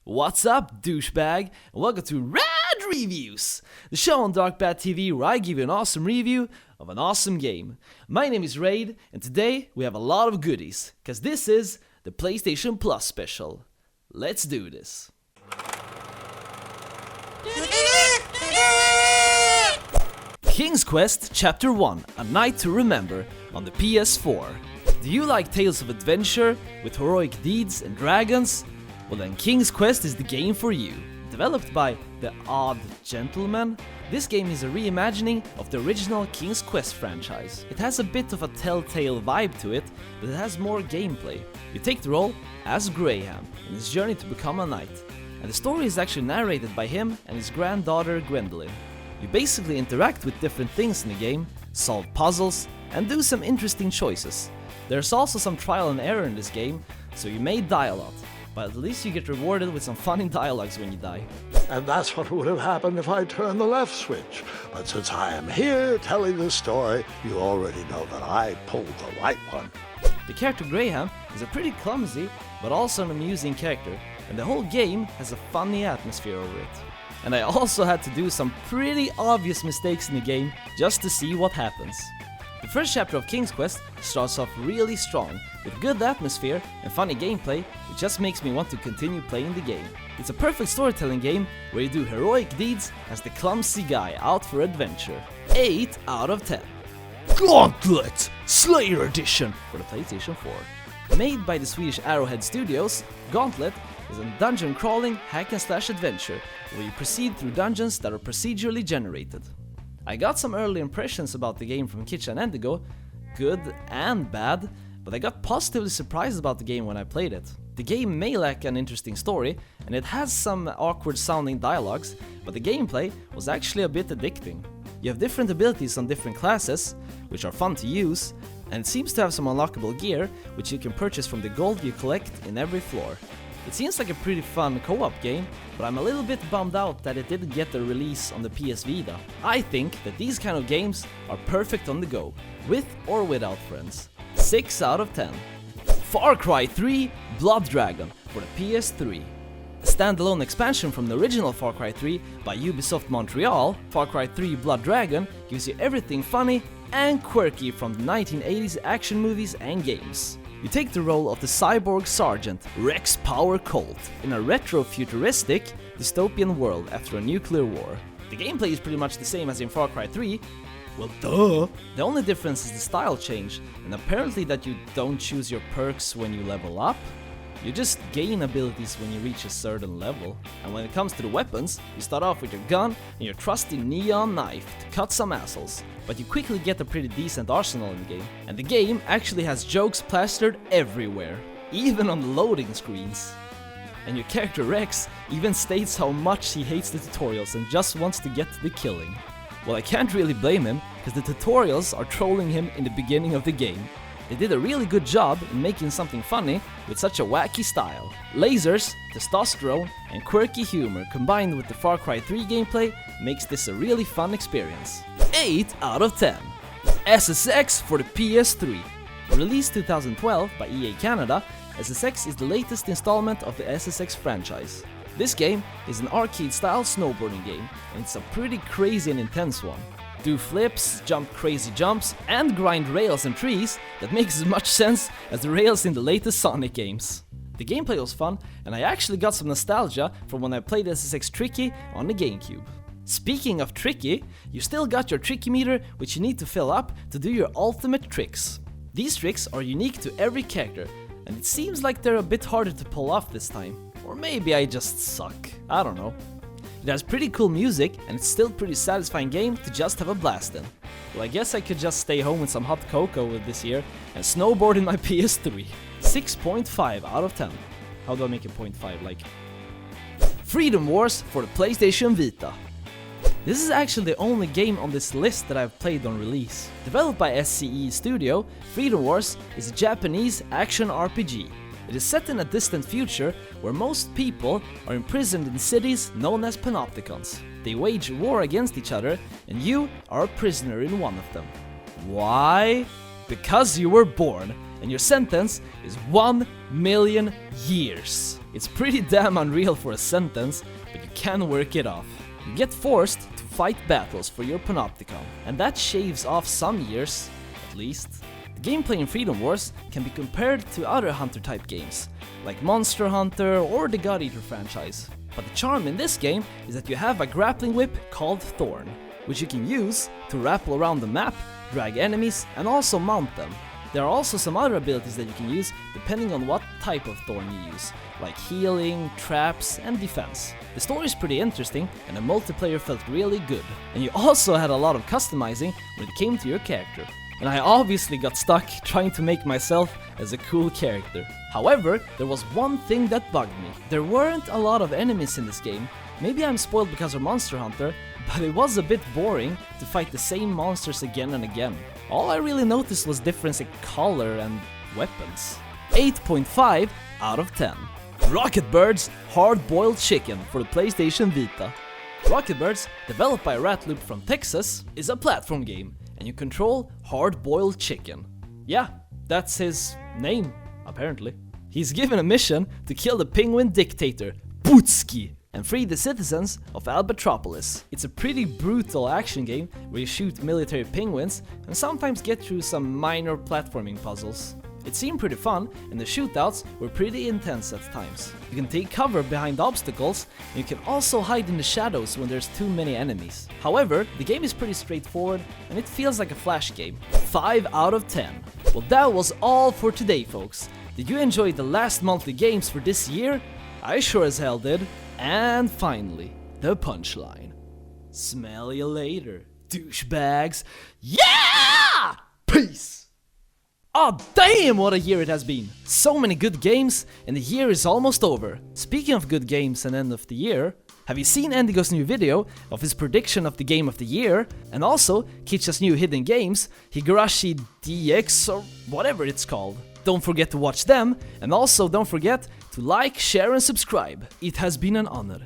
What's up, douchebag? And welcome to Rad Reviews, the show on Darkbad TV where I give you an awesome review of an awesome game. My name is Rad, and today we have a lot of goodies, because this is the PlayStation Plus special. Let's do this. King's Quest Chapter 1, A Night to Remember on the PS4. Do you like tales of adventure with heroic deeds and dragons? Well then, King's Quest is the game for you. Developed by The Odd Gentleman, this game is a reimagining of the original King's Quest franchise. It has a bit of a telltale vibe to it, but it has more gameplay. You take the role as Graham in his journey to become a knight, and the story is actually narrated by him and his granddaughter Gwendolyn. You basically interact with different things in the game, solve puzzles, and do some interesting choices. There's also some trial and error in this game, so you may die a lot, but at least you get rewarded with some funny dialogues when you die. And that's what would have happened if I turned the left switch. But since I am here telling this story, you already know that I pulled the right one. The character Graham is a pretty clumsy, but also an amusing character, and the whole game has a funny atmosphere over it. And I also had to do some pretty obvious mistakes in the game just to see what happens. The first chapter of King's Quest starts off really strong, with good atmosphere and funny gameplay, which just makes me want to continue playing the game. It's a perfect storytelling game where you do heroic deeds as the clumsy guy out for adventure. 8 out of 10. Gauntlet Slayer Edition for the PlayStation 4. Made by the Swedish Arrowhead Studios, Gauntlet is a dungeon crawling hack and slash adventure where you proceed through dungeons that are procedurally generated. I got some early impressions about the game from Kitchen and Indigo, good and bad, but I got positively surprised about the game when I played it. The game may lack an interesting story, and it has some awkward sounding dialogues, but the gameplay was actually a bit addicting. You have different abilities on different classes, which are fun to use, and it seems to have some unlockable gear, which you can purchase from the gold you collect in every floor. It seems like a pretty fun co-op game, but I'm a little bit bummed out that it didn't get a release on the PS Vita. I think that these kind of games are perfect on the go, with or without friends. 6 out of 10. Far Cry 3 Blood Dragon for the PS3. A standalone expansion from the original Far Cry 3 by Ubisoft Montreal, Far Cry 3 Blood Dragon gives you everything funny and quirky from the 1980s action movies and games. You take the role of the cyborg sergeant Rex Power Colt in a retro-futuristic dystopian world after a nuclear war. The gameplay is pretty much the same as in Far Cry 3, well duh! The only difference is the style change, and apparently that you don't choose your perks when you level up. You just gain abilities when you reach a certain level. And when it comes to the weapons, you start off with your gun and your trusty neon knife to cut some assholes. But you quickly get a pretty decent arsenal in the game. And the game actually has jokes plastered everywhere, even on the loading screens. And your character Rex even states how much he hates the tutorials and just wants to get to the killing. Well, I can't really blame him, because the tutorials are trolling him in the beginning of the game. They did a really good job in making something funny with such a wacky style. Lasers, testosterone, and quirky humor combined with the Far Cry 3 gameplay makes this a really fun experience. 8 out of 10. SSX for the PS3. Released 2012 by EA Canada, SSX is the latest installment of the SSX franchise. This game is an arcade-style snowboarding game, and it's a pretty crazy and intense one. Do flips, jump crazy jumps, and grind rails and trees that makes as much sense as the rails in the latest Sonic games. The gameplay was fun, and I actually got some nostalgia from when I played SSX Tricky on the GameCube. Speaking of tricky, you still got your tricky meter, which you need to fill up to do your ultimate tricks. These tricks are unique to every character, and it seems like they're a bit harder to pull off this time. Or maybe I just suck, I don't know. It has pretty cool music, and it's still a pretty satisfying game to just have a blast in. Well, I guess I could just stay home with some hot cocoa this year and snowboard in my PS3. 6.5 out of 10. How do I make a 0.5? Like... Freedom Wars for the PlayStation Vita. This is actually the only game on this list that I've played on release. Developed by SCE Studio, Freedom Wars is a Japanese action RPG. It is set in a distant future where most people are imprisoned in cities known as panopticons. They wage war against each other, and you are a prisoner in one of them. Why? Because you were born, and your sentence is 1 million years. It's pretty damn unreal for a sentence, but you can work it off. You get forced to fight battles for your panopticon, and that shaves off some years, at least. The gameplay in Freedom Wars can be compared to other Hunter-type games, like Monster Hunter or the God Eater franchise. But the charm in this game is that you have a grappling whip called Thorn, which you can use to rappel around the map, drag enemies, and also mount them. There are also some other abilities that you can use depending on what type of Thorn you use, like healing, traps, and defense. The story is pretty interesting, and the multiplayer felt really good. And you also had a lot of customizing when it came to your character. And I obviously got stuck trying to make myself as a cool character. However, there was one thing that bugged me. There weren't a lot of enemies in this game. Maybe I'm spoiled because of Monster Hunter, but it was a bit boring to fight the same monsters again and again. All I really noticed was difference in color and weapons. 8.5 out of 10. Rocket Birds Hard-Boiled Chicken for the PlayStation Vita. Rocket Birds, developed by Ratloop from Texas, is a platform game, and you control hard-boiled chicken. Yeah, that's his name, apparently. He's given a mission to kill the penguin dictator, Butski, and free the citizens of Albatropolis. It's a pretty brutal action game where you shoot military penguins and sometimes get through some minor platforming puzzles. It seemed pretty fun, and the shootouts were pretty intense at times. You can take cover behind obstacles, and you can also hide in the shadows when there's too many enemies. However, the game is pretty straightforward, and it feels like a flash game. 5 out of 10. Well, that was all for today, folks. Did you enjoy the last monthly games for this year? I sure as hell did. And finally, the punchline. Smell you later, douchebags. Yeah! Peace! Oh damn, what a year it has been! So many good games, and the year is almost over. Speaking of good games and end of the year, have you seen Endigo's new video of his prediction of the game of the year? And also, Kitcha's new hidden games, Higurashi DX or whatever it's called. Don't forget to watch them, and also don't forget to like, share and subscribe. It has been an honor.